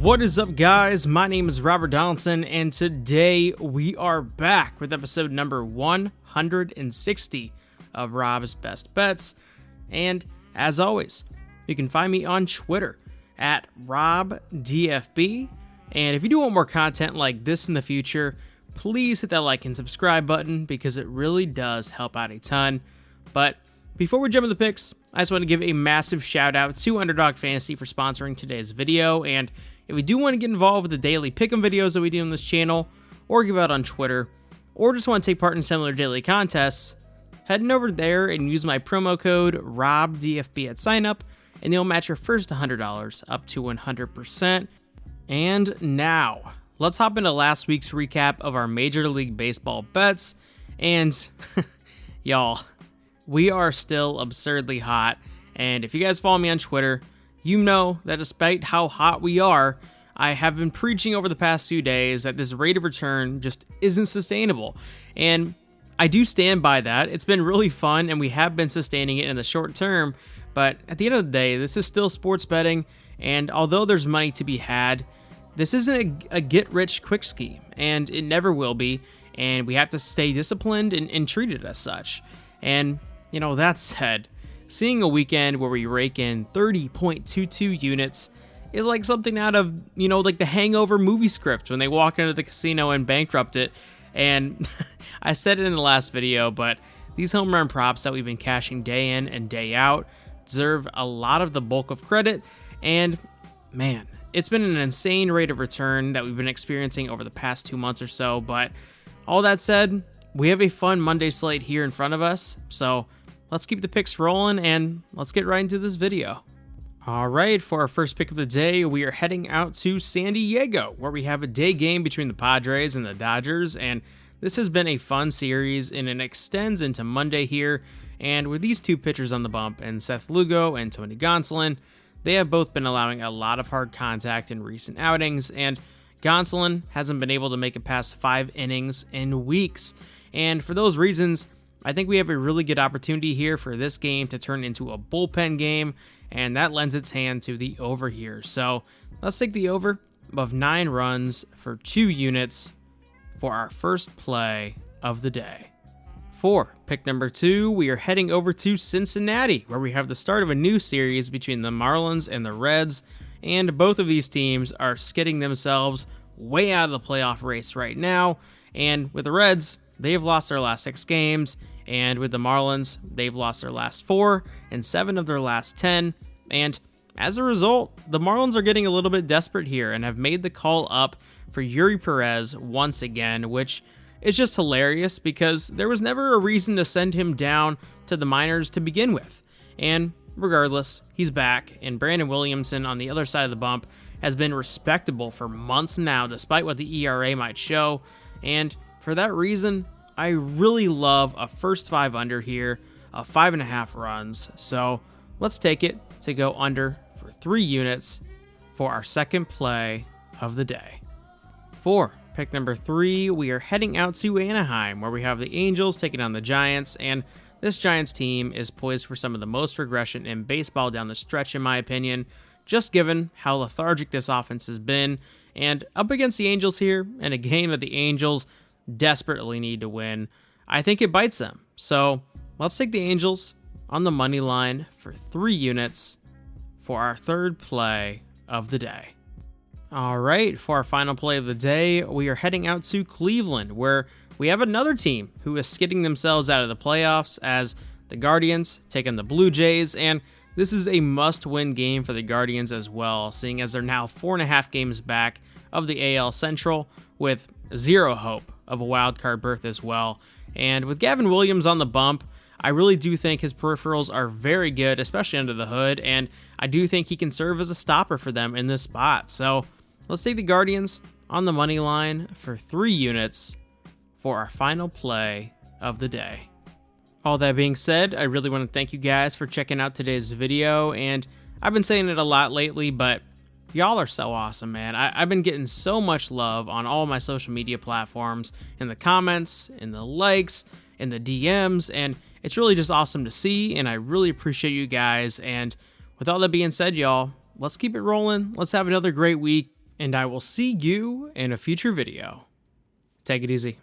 What is up, guys? My name is Robert Donaldson, and today we are back with episode number 160 of Rob's Best Bets. And as always, you can find me on Twitter at RobDFB. And if you do want more content like this in the future, please hit that like and subscribe button because it really does help out a ton. But before we jump into the picks, I just want to give a massive shout out to Underdog Fantasy for sponsoring today's video. And if you do want to get involved with the daily pick'em videos that we do on this channel, or give out on Twitter, or just want to take part in similar daily contests, head over there and use my promo code ROBDFB at sign up, and they'll match your first $100 up to 100%. And now, let's hop into last week's recap of our Major League Baseball bets. And y'all, we are still absurdly hot. And if you guys follow me on Twitter, you know that despite how hot we are, I have been preaching over the past few days that this rate of return just isn't sustainable. And I do stand by that. It's been really fun, and we have been sustaining it in the short term. But at the end of the day, this is still sports betting. And although there's money to be had, this isn't a get-rich-quick scheme, and it never will be. And we have to stay disciplined and treat it as such. And, you know, that said, seeing a weekend where we rake in 30.22 units is like something out of, you know, like the Hangover movie script when they walk into the casino and bankrupt it. And I said it in the last video, but these home run props that we've been cashing day in and day out deserve a lot of the bulk of credit. And man, it's been an insane rate of return that we've been experiencing over the past 2 months or so. But all that said, we have a fun Monday slate here in front of us. So let's keep the picks rolling and let's get right into this video. All right, for our first pick of the day, we are heading out to San Diego, where we have a day game between the Padres and the Dodgers. And this has been a fun series, and it extends into Monday here. And with these two pitchers on the bump, and Seth Lugo and Tony Gonsolin, they have both been allowing a lot of hard contact in recent outings. And Gonsolin hasn't been able to make it past 5 innings in weeks. And for those reasons, I think we have a really good opportunity here for this game to turn into a bullpen game, and that lends its hand to the over here. So let's take the over of 9 runs for 2 units for our first play of the day. For pick number 2, we are heading over to Cincinnati, where we have the start of a new series between the Marlins and the Reds, and both of these teams are skidding themselves way out of the playoff race right now. And with the Reds, they've lost their last 6 games, and with the Marlins, they've lost their last 4 and 7 of their last 10. And as a result, the Marlins are getting a little bit desperate here and have made the call up for Yuri Perez once again, which is just hilarious because there was never a reason to send him down to the minors to begin with. And regardless, he's back, and Brandon Williamson on the other side of the bump has been respectable for months now, despite what the ERA might show. And for that reason, I really love a first 5 under here of 5.5 runs. So let's take it to go under for 3 units for our second play of the day. For pick number 3, we are heading out to Anaheim, where we have the Angels taking on the Giants. And this Giants team is poised for some of the most regression in baseball down the stretch, in my opinion, just given how lethargic this offense has been. And up against the Angels here, in a game that the Angels desperately need to win, I think it bites them. So let's take the Angels on the money line for 3 units for our third play of the day. All right, for our final play of the day, we are heading out to Cleveland, where we have another team who is skidding themselves out of the playoffs as the Guardians take on the Blue Jays. And this is a must-win game for the Guardians as well, seeing as they're now 4.5 games back of the AL Central with 0 hope of a wild card berth as well. And with Gavin Williams on the bump, I really do think his peripherals are very good, especially under the hood, and I do think he can serve as a stopper for them in this spot. So let's take the Guardians on the money line for 3 units for our final play of the day. All that being said, I really want to thank you guys for checking out today's video, and I've been saying it a lot lately, but y'all are so awesome, man. I've been getting so much love on all my social media platforms, in the comments, in the likes, in the DMs, and it's really just awesome to see, and I really appreciate you guys. And with all that being said, y'all, let's keep it rolling. Let's have another great week, and I will see you in a future video. Take it easy.